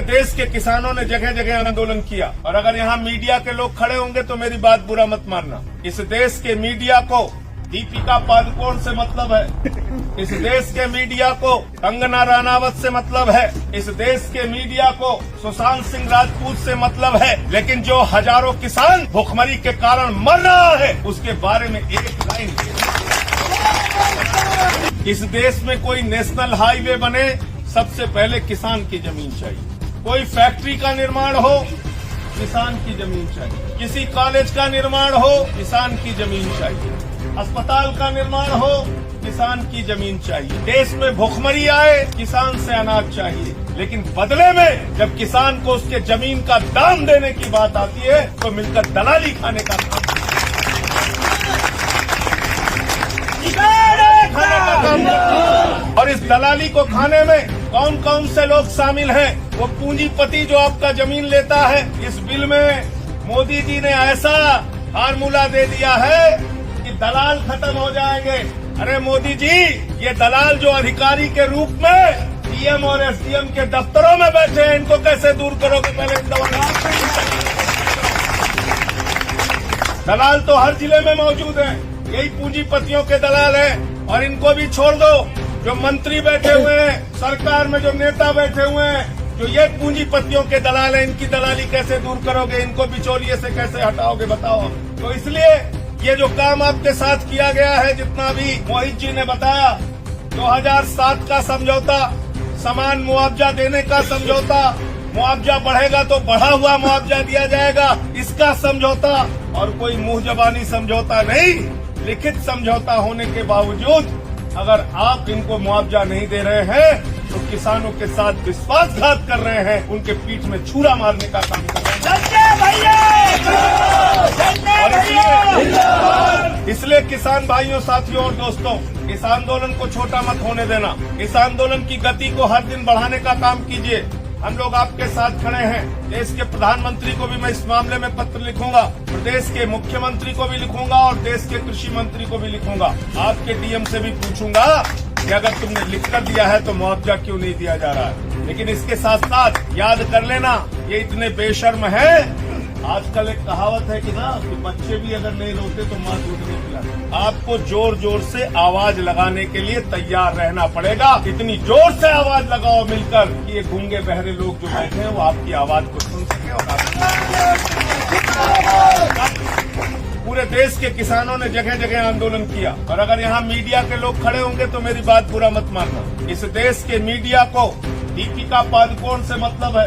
देश के किसानों ने जगह जगह आंदोलन किया और अगर यहाँ मीडिया के लोग खड़े होंगे तो मेरी बात बुरा मत मानना। इस देश के मीडिया को दीपिका पादुकोण से मतलब है, इस देश के मीडिया को कंगना रनावत से मतलब है, इस देश के मीडिया को सुशांत सिंह राजपूत से मतलब है, लेकिन जो हजारों किसान भुखमरी के कारण मर रहा है उसके बारे में एक लाइन। इस देश में कोई नेशनल हाईवे बने सबसे पहले किसान की जमीन चाहिए। कोई फैक्ट्री का निर्माण हो किसान की जमीन चाहिए, किसी कॉलेज का निर्माण हो किसान की जमीन चाहिए, अस्पताल का निर्माण हो किसान की जमीन चाहिए। देश में भुखमरी आए किसान से अनाज चाहिए, लेकिन बदले में जब किसान को उसके जमीन का दाम देने की बात आती है तो मिलकर दलाली खाने का काम और इस दलाली को खाने में कौन कौन से लोग शामिल हैं? वो पूंजीपति जो आपका जमीन लेता है। इस बिल में मोदी जी ने ऐसा फार्मूला दे दिया है कि दलाल खत्म हो जाएंगे। अरे मोदी जी, ये दलाल जो अधिकारी के रूप में डीएम और एसडीएम के दफ्तरों में बैठे हैं, इनको कैसे दूर करोगे? पहले दलाल तो हर जिले में मौजूद हैं, यही पूंजीपतियों के दलाल हैं और इनको भी छोड़ दो। जो मंत्री बैठे हुए हैं, सरकार में जो नेता बैठे हुए हैं, जो ये पूंजीपतियों के दलाल हैं, इनकी दलाली कैसे दूर करोगे? इनको बिचौलिए से कैसे हटाओगे बताओ? तो इसलिए ये जो काम आपके साथ किया गया है, जितना भी मोहित जी ने बताया, 2007 का समझौता, समान मुआवजा देने का समझौता, मुआवजा बढ़ेगा तो बढ़ा हुआ मुआवजा दिया जाएगा, इसका समझौता और कोई मुंह जबानी समझौता नहीं, लिखित समझौता होने के बावजूद अगर आप इनको मुआवजा नहीं दे रहे हैं तो किसानों के साथ विश्वासघात कर रहे हैं, उनके पीठ में छुरा मारने का काम कर रहे हैं। इसलिए किसान भाइयों, साथियों और दोस्तों, इस आंदोलन को छोटा मत होने देना। इस आंदोलन की गति को हर दिन बढ़ाने का काम कीजिए। हम लोग आपके साथ खड़े हैं। देश के प्रधानमंत्री को भी मैं इस मामले में पत्र लिखूंगा, प्रदेश के मुख्यमंत्री को भी लिखूंगा और देश के कृषि मंत्री को भी लिखूंगा। आपके डीएम से भी पूछूंगा कि अगर तुमने लिखकर दिया है तो मुआवजा क्यों नहीं दिया जा रहा है। लेकिन इसके साथ साथ याद कर लेना, ये इतने बेशर्म है। आजकल एक कहावत है कि ना, कि बच्चे भी अगर नहीं रोते तो माँ दूध नहीं पिलाती। आपको जोर जोर से आवाज लगाने के लिए तैयार रहना पड़ेगा। इतनी जोर से आवाज लगाओ मिलकर कि ये गूंगे बहरे लोग जो बैठे हैं वो आपकी आवाज को सुन सके। और पूरे देश के किसानों ने जगह जगह आंदोलन किया और अगर यहाँ मीडिया के लोग खड़े होंगे तो मेरी बात बुरा मत मानना। इस देश के मीडिया को दीपिका पादुकोण से मतलब है,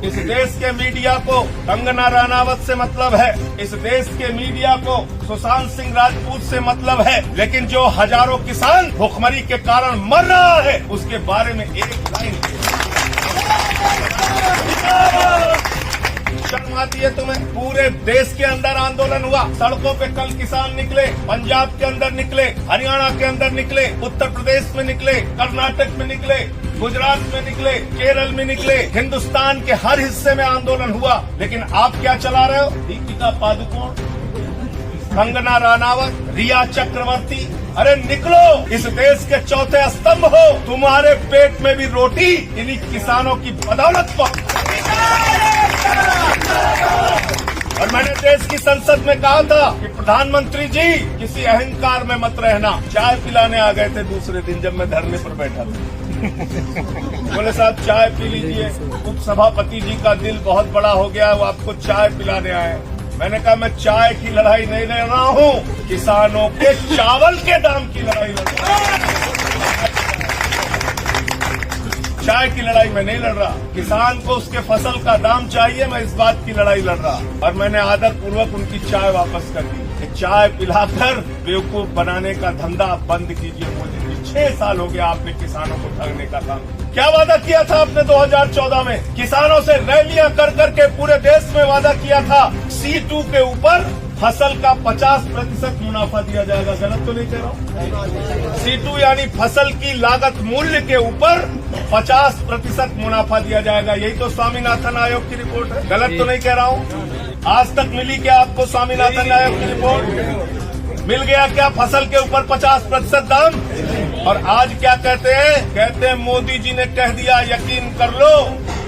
इस देश के मीडिया को कंगना रनावत से मतलब है, इस देश के मीडिया को सुशांत सिंह राजपूत से मतलब है, लेकिन जो हजारों किसान भुखमरी के कारण मर रहा है उसके बारे में एक लाइन। शर्म आती है तुम्हें? पूरे देश के अंदर आंदोलन हुआ, सड़कों पे कल किसान निकले, पंजाब के अंदर निकले, हरियाणा के अंदर निकले, उत्तर प्रदेश में निकले, कर्नाटक में निकले, गुजरात में निकले, केरल में निकले, हिंदुस्तान के हर हिस्से में आंदोलन हुआ। लेकिन आप क्या चला रहे हो? दीपिका पादुकोण, कंगना रनावत, रिया चक्रवर्ती, अरे निकलो, इस देश के चौथे स्तंभ हो। तुम्हारे पेट में भी रोटी इन्हीं किसानों की बदौलत पर। और मैंने देश की संसद में कहा था कि प्रधानमंत्री जी किसी अहंकार में मत रहना। चाय पिलाने आ गए थे दूसरे दिन जब मैं धरने पर बैठा था। बोले साहब चाय पी लीजिए, उप सभापति जी का दिल बहुत बड़ा हो गया, वो आपको चाय पिलाने आए। मैंने कहा मैं चाय की लड़ाई नहीं लड़ रहा हूँ, किसानों के चावल के दाम की लड़ाई लड़ रहा हूँ। चाय की लड़ाई मैं नहीं लड़ रहा। किसान को उसके फसल का दाम चाहिए, मैं इस बात की लड़ाई लड़ रहा। और मैंने आदर पूर्वक उनकी चाय वापस कर दी। चाय पिलाकर बेवकूफ बनाने का धंधा बंद कीजिए मोदी जी। 6 साल हो गया आपने किसानों को ठगने का काम। क्या वादा किया था आपने 2014 में? किसानों से रैलियां कर करके पूरे देश में वादा किया था C2 के ऊपर फसल का 50% मुनाफा दिया जाएगा। गलत तो नहीं कह रहा हूँ? C2 यानी फसल की लागत मूल्य के ऊपर 50% मुनाफा दिया जाएगा। यही तो स्वामीनाथन आयोग की रिपोर्ट है। गलत तो नहीं कह रहा हूँ? आज तक मिली क्या आपको स्वामीनाथन आयोग की रिपोर्ट? मिल गया क्या फसल के ऊपर 50% दाम? और आज क्या कहते हैं? कहते हैं मोदी जी ने कह दिया, यकीन कर लो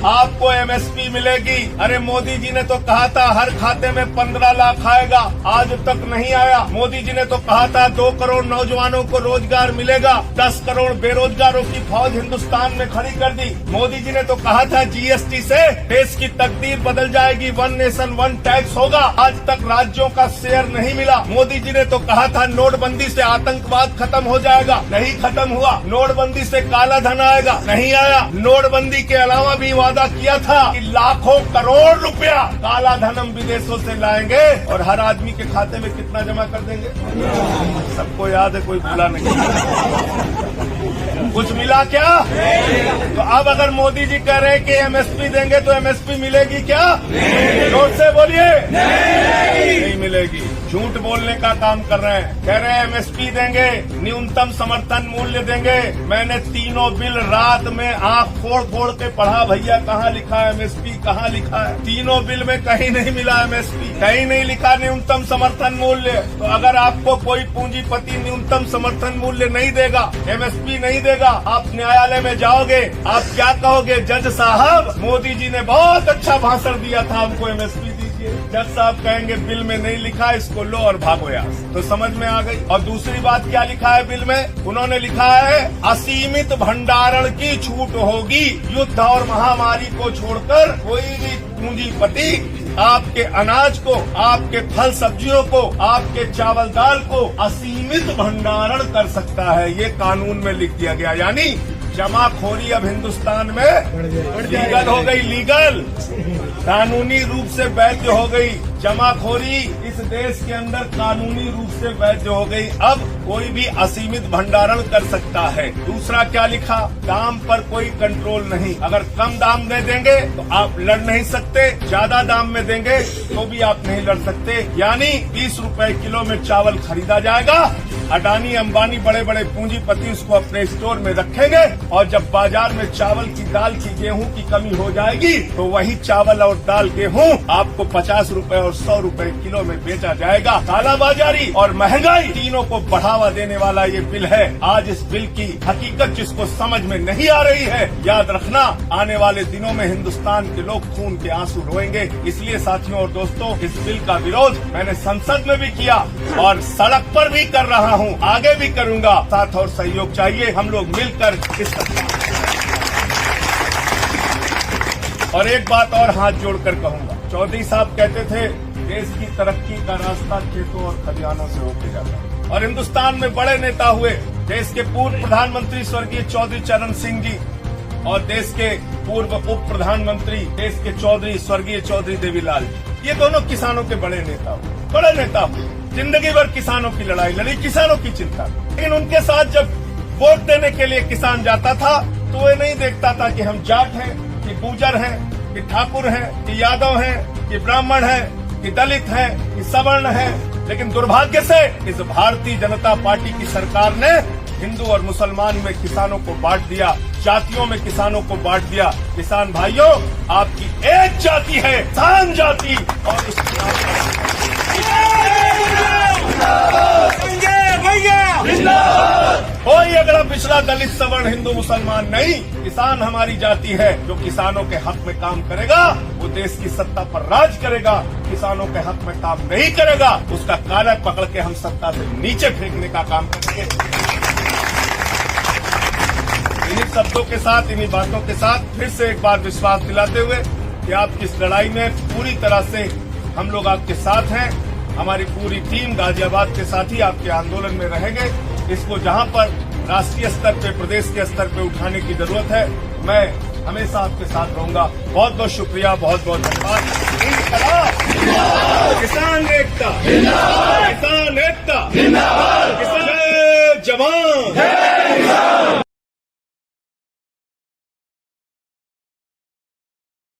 आपको एमएसपी मिलेगी। अरे मोदी जी ने तो कहा था हर खाते में 15 लाख आएगा, आज तक नहीं आया। मोदी जी ने तो कहा था 2 करोड़ नौजवानों को रोजगार मिलेगा, 10 करोड़ बेरोजगारों की फौज हिंदुस्तान में खड़ी कर दी। मोदी जी ने तो कहा था जीएसटी से देश की तकदीर बदल जाएगी, 1 नेशन 1 टैक्स होगा, आज तक राज्यों का शेयर नहीं मिला। मोदी जी ने तो कहा था नोटबंदी से आतंकवाद खत्म हो जाएगा, नहीं खत्म हुआ। नोटबंदी से काला धन आएगा, नहीं आया। नोटबंदी के अलावा भी वादा किया था कि लाखों करोड़ रुपया काला धन हम विदेशों से लाएंगे और हर आदमी के खाते में कितना जमा कर देंगे, सबको याद है, कोई भूला नहीं। कुछ मिला क्या? तो अब अगर मोदी जी कह रहे हैं कि एमएसपी देंगे तो एमएसपी मिलेगी क्या? जोर से बोलिए, नहीं मिलेगी। झूठ बोलने का काम कर रहे हैं। कह रहे हैं एमएसपी देंगे, न्यूनतम समर्थन मूल्य देंगे। मैंने तीनों बिल रात में आंख फोड़ फोड़ के पढ़ा, भैया कहाँ लिखा है एमएसपी, कहाँ लिखा है? तीनों बिल में कहीं नहीं मिला एमएसपी, कहीं नहीं लिखा न्यूनतम समर्थन मूल्य। तो अगर आपको कोई पूंजीपति न्यूनतम समर्थन मूल्य नहीं देगा, एमएसपी नहीं देगा, आप न्यायालय में जाओगे, आप क्या कहोगे? जज साहब, मोदी जी ने बहुत अच्छा भाषण दिया था, हमको एमएसपी दीजिए। जज साहब कहेंगे बिल में नहीं लिखा, इसको लो और भागो यहाँ से। तो समझ में आ गई। और दूसरी बात क्या लिखा है बिल में? उन्होंने लिखा है असीमित भंडारण की छूट होगी। युद्ध और महामारी को छोड़कर कोई भी पूंजीपति आपके अनाज को, आपके फल सब्जियों को, आपके चावल दाल को असीमित भंडारण कर सकता है। ये कानून में लिख दिया गया। यानी जमाखोरी अब हिंदुस्तान में लीगल हो गई, लीगल, कानूनी रूप से वैध हो गई। जमाखोरी इस देश के अंदर कानूनी रूप से वैध हो गई। अब कोई भी असीमित भंडारण कर सकता है। दूसरा क्या लिखा? दाम पर कोई कंट्रोल नहीं। अगर कम दाम दे देंगे तो आप लड़ नहीं सकते, ज्यादा दाम में देंगे तो भी आप नहीं लड़ सकते। यानी 20 रुपए किलो में चावल खरीदा जाएगा। अडानी अंबानी बड़े बड़े पूंजीपति उसको अपने स्टोर में रखेंगे और जब बाजार में चावल की, दाल की, गेहूं की कमी हो जाएगी तो वही चावल और दाल, गेहूं आपको 50 रुपए और 100 रुपए किलो में बेचा जाएगा। कालाबाजारी और महंगाई तीनों को बढ़ावा देने वाला ये बिल है। आज इस बिल की हकीकत जिसको समझ में नहीं आ रही है, याद रखना आने वाले दिनों में हिंदुस्तान के लोग खून के आंसू रोएंगे। इसलिए साथियों और दोस्तों, इस बिल का विरोध मैंने संसद में भी किया और सड़क पर भी कर रहा हूँ, आगे भी करूंगा। साथ और सहयोग चाहिए, हम लोग मिलकर इस। और एक बात और हाथ जोड़कर कहूंगा, चौधरी साहब कहते थे देश की तरक्की का रास्ता खेतों और खलिहानों से होके जाता है। और हिंदुस्तान में बड़े नेता हुए, देश के पूर्व प्रधानमंत्री स्वर्गीय चौधरी चरण सिंह जी और देश के पूर्व उप प्रधानमंत्री देश के चौधरी स्वर्गीय चौधरी देवीलाल जी, ये दोनों किसानों के बड़े नेता हुए, बड़े नेता हुए। जिंदगी भर किसानों की लड़ाई लड़ी, किसानों की चिंता। लेकिन उनके साथ जब वोट देने के लिए किसान जाता था तो वे नहीं देखता था कि हम जाट हैं, कि गुर्जर हैं, कि ठाकुर हैं, कि यादव हैं, कि ब्राह्मण हैं, कि दलित हैं, कि सवर्ण हैं। लेकिन दुर्भाग्य से इस भारतीय जनता पार्टी की सरकार ने हिंदू और मुसलमान में किसानों को बांट दिया, जातियों में किसानों को बांट दिया। किसान भाइयों, आपकी एक जाति है, किसान जाति, और इस कोई अगला पिछड़ा दलित सवर्ण हिंदू मुसलमान नहीं, किसान हमारी जाति है। जो किसानों के हक में काम करेगा वो देश की सत्ता पर राज करेगा। किसानों के हक में काम नहीं करेगा उसका काला पकड़ के हम सत्ता से नीचे फेंकने का काम करेंगे। इन्हीं शब्दों के साथ, इन्हीं बातों के साथ फिर से एक बार विश्वास दिलाते हुए कि आपकी इस लड़ाई में पूरी तरह से हम लोग आपके साथ हैं। हमारी पूरी टीम गाजियाबाद के साथ ही आपके आंदोलन में रहेंगे। इसको जहां पर राष्ट्रीय स्तर पे, प्रदेश के स्तर पे उठाने की जरूरत है, मैं हमेशा आपके साथ रहूंगा। बहुत बहुत शुक्रिया, बहुत बहुत धन्यवाद। किसान एकता, किसान एकता।